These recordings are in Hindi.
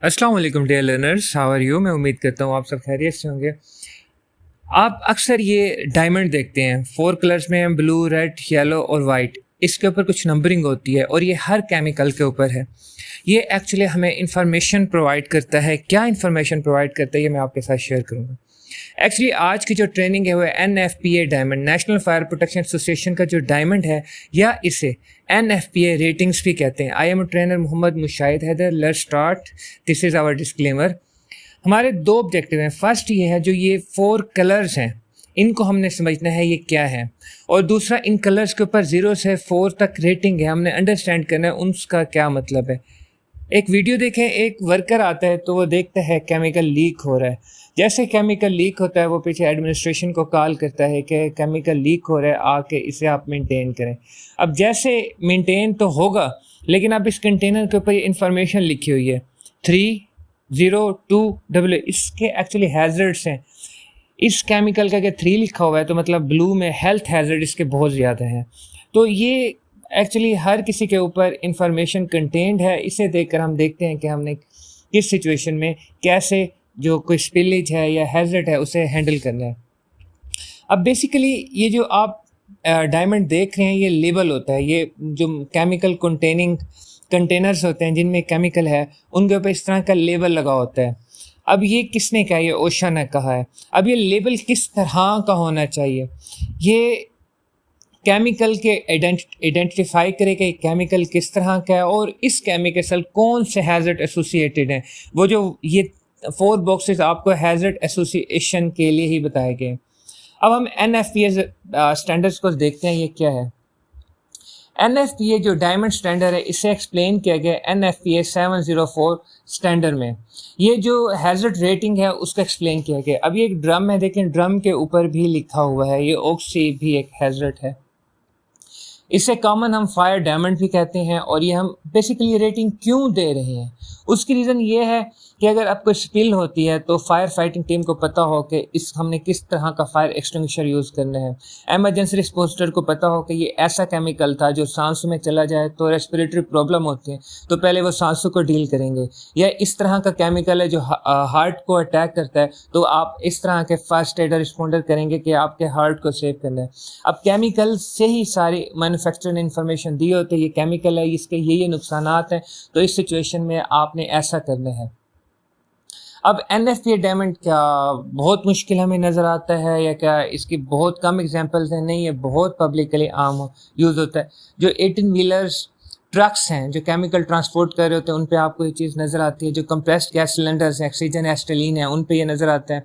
अस्सलाम वालेकुम dear learners, how are you. मैं उम्मीद करता हूँ आप सब खैरियत से होंगे। आप अक्सर ये डायमंड देखते हैं, 4 कलर्स में हैं, ब्लू, रेड, येलो और वाइट। इसके ऊपर कुछ नंबरिंग होती है और ये हर केमिकल के ऊपर है। ये एक्चुअली हमें इंफॉर्मेशन प्रोवाइड करता है। क्या इंफॉर्मेशन प्रोवाइड करता है ये मैं आपके साथ शेयर करूँगा। एक्चुअली आज की जो ट्रेनिंग है वो NFPA diamond, national fire protection association का जो डायमंड है, या इसे NFPA रेटिंग्स भी कहते हैं। I am trainer Mohammad Mushahid Haider. Let's start. This is our disclaimer. हमारे दो ऑब्जेक्टिव हैं। फर्स्ट ये है, जो ये 4 कलर्स हैं इनको हमने समझना है ये क्या है, और दूसरा इन कलर्स के ऊपर 0 से 4 तक रेटिंग है, हमने अंडरस्टैंड करना है उसका क्या मतलब है। एक वीडियो देखें, एक वर्कर आता है तो वो देखता है केमिकल लीक हो रहा है। जैसे केमिकल लीक होता है वो पीछे एडमिनिस्ट्रेशन को कॉल करता है कि केमिकल लीक हो रहा है, आके इसे आप मेंटेन करें। अब जैसे मेंटेन तो होगा, लेकिन अब इस कंटेनर के ऊपर ये इंफॉर्मेशन लिखी हुई है 302 इसके एक्चुअली हैजर्ड्स हैं। इस केमिकल का अगर 3 लिखा हुआ है तो मतलब ब्लू में हेल्थ हैजर्ड इसके बहुत ज़्यादा हैं। तो ये एक्चुअली हर किसी के ऊपर इंफॉर्मेशन कंटेंट है। इसे देखकर हम देखते हैं कि हमने किस सिचुएशन में कैसे जो कोई स्पिलेज है या हैजर्ड है उसे हैंडल करना है। अब बेसिकली ये जो आप डायमंड देख रहे हैं ये लेबल होता है। ये जो केमिकल कंटेनिंग कंटेनर्स होते हैं जिनमें केमिकल है उनके ऊपर इस तरह का लेबल लगा होता है। अब ये किसने कहा? ये ओशा ने कहा है। अब ये लेबल किस तरह का होना चाहिए? ये केमिकल के आइडेंटिफाई करे कि केमिकल किस तरह का है और इस केमिकल से कौन से हैजर्ड एसोसिएटेड हैं। वो जो ये 4 बॉक्सेस आपको हैजर्ड एसोसिएशन के लिए ही बताए गए। अब हम NFPA स्टैंडर्ड्स को देखते हैं, ये क्या है। NFPA जो डायमंड स्टैंडर्ड है इसे एक्सप्लेन किया गया NFPA 704 स्टैंडर्ड में। ये जो हैजर्ड रेटिंग है उसका एक्सप्लेन किया गया। अब ये एक ड्रम है, देखें ड्रम के ऊपर भी लिखा हुआ है, ये ऑक्सी भी एक हैजर्ड है। इसे कॉमन हम फायर डायमंड भी कहते हैं। और ये हम बेसिकली रेटिंग क्यों दे रहे हैं, उसकी रीज़न ये है कि अगर आपको स्पिल होती है तो फायर फाइटिंग टीम को पता हो कि हमने किस तरह का फायर एक्सटिंग्विशर यूज़ करना है। एमरजेंसी रिस्पॉन्सर को पता हो कि ये ऐसा केमिकल था जो सांसों में चला जाए तो रेस्पिरेटरी प्रॉब्लम होती है, तो पहले वो सांसों को डील करेंगे। या इस तरह का केमिकल है जो हार्ट को अटैक करता है, तो आप इस तरह के फर्स्ट एड रिस्पॉन्डर करेंगे कि आपके हार्ट को सेव करना है। अब केमिकल से ही सारी मैन्युफैक्चरिंग इन्फॉर्मेशन दी होती है, ये केमिकल है, इसके ये नुकसानात हैं, तो इस सिचुएशन में आपने ऐसा करना है। अब NFPA डायमंड क्या बहुत मुश्किल हमें नज़र आता है या क्या इसकी बहुत कम एग्जांपल्स हैं? नहीं, ये बहुत पब्लिकली आम यूज़ होता है। जो 18 व्हीलर्स ट्रक्स हैं जो केमिकल ट्रांसपोर्ट कर रहे होते हैं उन पे आपको ये चीज़ नज़र आती है। जो कंप्रेस्ड गैस सिलेंडर्स हैं, ऑक्सीजन एस्टेलिन है, उन पे ये नज़र आता है।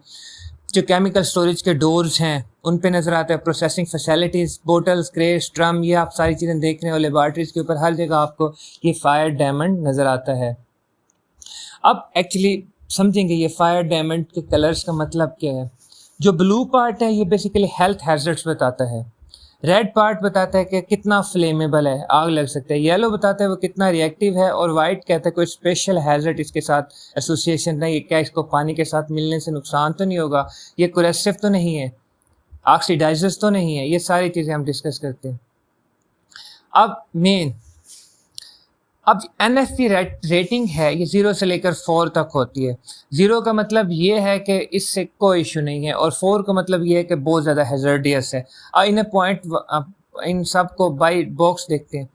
जो केमिकल स्टोरेज के डोर्स हैं उन पे नज़र आता है। Processing facilities, bottles, crates, drum, ये आप सारी चीज़ें देख रहे हो। लेबॉर्ट्रीज के ऊपर हर जगह आपको ये फायर डायमंड नज़र आता है। अब एक्चुअली समझेंगे ये फायर डायमंड के कलर्स का मतलब क्या है। जो ब्लू पार्ट है ये बेसिकली हेल्थ हैजर्ड्स बताता है। रेड पार्ट बताता है कि कितना फ्लेमेबल है, आग लग सकता है। येलो बताता है वो कितना रिएक्टिव है। और वाइट कहता है कोई स्पेशल हैजर्ड इसके साथ एसोसिएशन नहीं, क्या इसको पानी के साथ मिलने से नुकसान तो नहीं होगा, ये कोरेसिव तो नहीं है, ऑक्सीडाइजर्स तो नहीं है। ये सारी चीज़ें हम डिस्कस करते हैं। अब NFP रेटिंग है ये 0 से लेकर 4 तक होती है। 0 का मतलब ये है कि इससे कोई इशू नहीं है, और 4 का मतलब ये है कि बहुत ज़्यादा हैजर्डियस है। और इन्हें पॉइंट इन सब को बाई बॉक्स देखते हैं।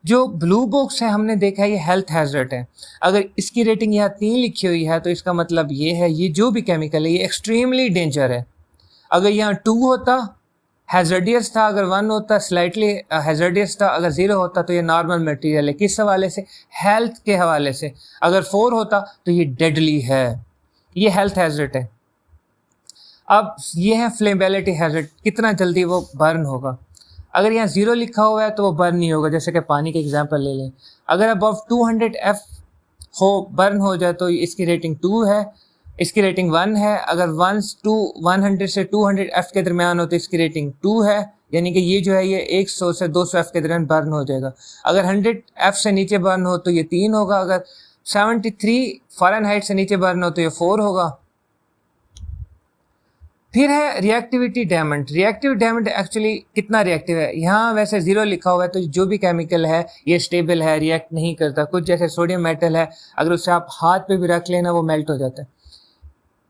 जो ब्लू बॉक्स है हमने देखा है ये हेल्थ हैजर्ड है। अगर इसकी रेटिंग यहाँ 3 लिखी हुई है तो इसका मतलब ये है ये जो भी केमिकल है ये एक्सट्रीमली डेंजर है। अगर यहाँ 2 होता हैजर्डियस था, अगर 1 होता स्लाइटली हैजर्डियस था, अगर 0 होता तो ये नॉर्मल मटेरियल है। किस हवाले से? हेल्थ के हवाले से। अगर 4 होता तो ये डेडली है, ये हेल्थ हैजर्ड है। अब ये है फ्लेमेबिलिटी हैजर्ड, कितना जल्दी वो बर्न होगा। अगर यहाँ 0 लिखा हुआ है तो वो बर्न नहीं होगा। जैसे कि पानी का एग्जांपल ले लें, अगर अबव 200 F हो बर्न हो जाए तो इसकी रेटिंग 2 है, इसकी रेटिंग 1 है। अगर 100 से 200 F के दरमियान हो तो इसकी रेटिंग 2 है, यानी कि ये जो है ये 100 से 200 F के दरमियान बर्न हो जाएगा। अगर 100 F से नीचे बर्न हो तो ये 3 होगा। अगर 73 फ़ारेनहाइट से नीचे बर्न हो तो ये 4 होगा। फिर है reactivity diamond. Reactive diamond actually कितना रिएक्टिव है, यहाँ वैसे 0 लिखा हुआ है, तो जो भी केमिकल है ये स्टेबल है, रिएक्ट नहीं करता। कुछ जैसे सोडियम मेटल है, अगर उसे आप हाथ पे भी रख लेना वो मेल्ट हो जाता है।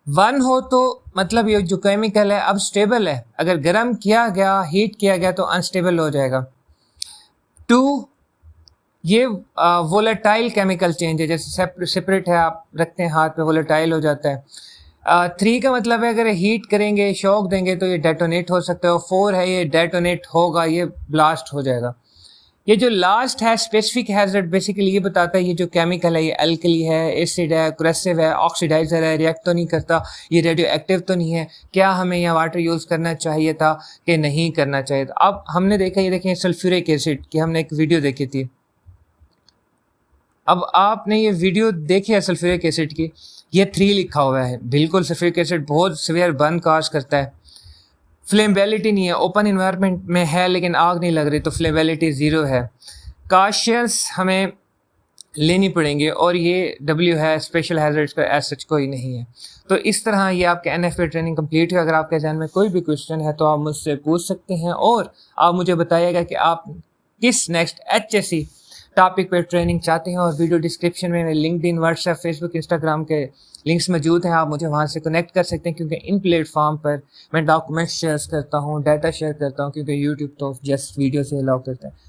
1 हो तो मतलब ये जो केमिकल है अब स्टेबल है, अगर गर्म किया गया, हीट किया गया तो अनस्टेबल हो जाएगा। 2 ये वोलेटाइल केमिकल चेंज है, जैसे सेपरेट है, आप रखते हैं हाथ पे, वोलेटाइल हो जाता है। 3 का मतलब है अगर हीट करेंगे, शॉक देंगे तो ये डेटोनेट हो सकता है। और 4 है ये डेटोनेट होगा, ये ब्लास्ट हो जाएगा। ये जो लास्ट है स्पेसिफिक हैजर्ड, बेसिकली ये बताता है ये जो केमिकल है ये अल्कली है, एसिड है, क्रेसिव है, ऑक्सीडाइजर है, रिएक्ट तो नहीं करता, ये रेडियो एक्टिव तो नहीं है, क्या हमें यहाँ वाटर यूज़ करना चाहिए था कि नहीं करना चाहिए था। अब हमने देखा, ये देखें सल्फ्यूरिक एसिड की हमने एक वीडियो देखी थी। अब आपने ये वीडियो देखी है सल्फ्यूरिक एसिड की, ये 3 लिखा हुआ है, बिल्कुल सल्फ्यूरिक एसिड बहुत सीवियर बर्न काज करता है। फ्लेमेबिलिटी नहीं है, ओपन इन्वायरमेंट में है लेकिन आग नहीं लग रही तो फ्लेमेबिलिटी 0 है। काशियस हमें लेनी पड़ेंगे, और ये W है, स्पेशल हैजर्ड्स का एज सच कोई नहीं है। तो इस तरह ये आपके NFPA ट्रेनिंग कंप्लीट है। अगर आपके जहन में कोई भी क्वेश्चन है तो आप मुझसे पूछ सकते हैं, और आप मुझे बताइएगा कि आप किस नेक्स्ट HSC टॉपिक पे ट्रेनिंग चाहते हैं। और वीडियो डिस्क्रिप्शन में लिंक्डइन, व्हाट्सएप, फेसबुक, इंस्टाग्राम के लिंक्स मौजूद हैं, आप मुझे वहाँ से कनेक्ट कर सकते हैं, क्योंकि इन प्लेटफॉर्म पर मैं डॉक्यूमेंट्स शेयर करता हूँ, डाटा शेयर करता हूँ, क्योंकि यूट्यूब तो जस्ट वीडियो से अलाउ करता है।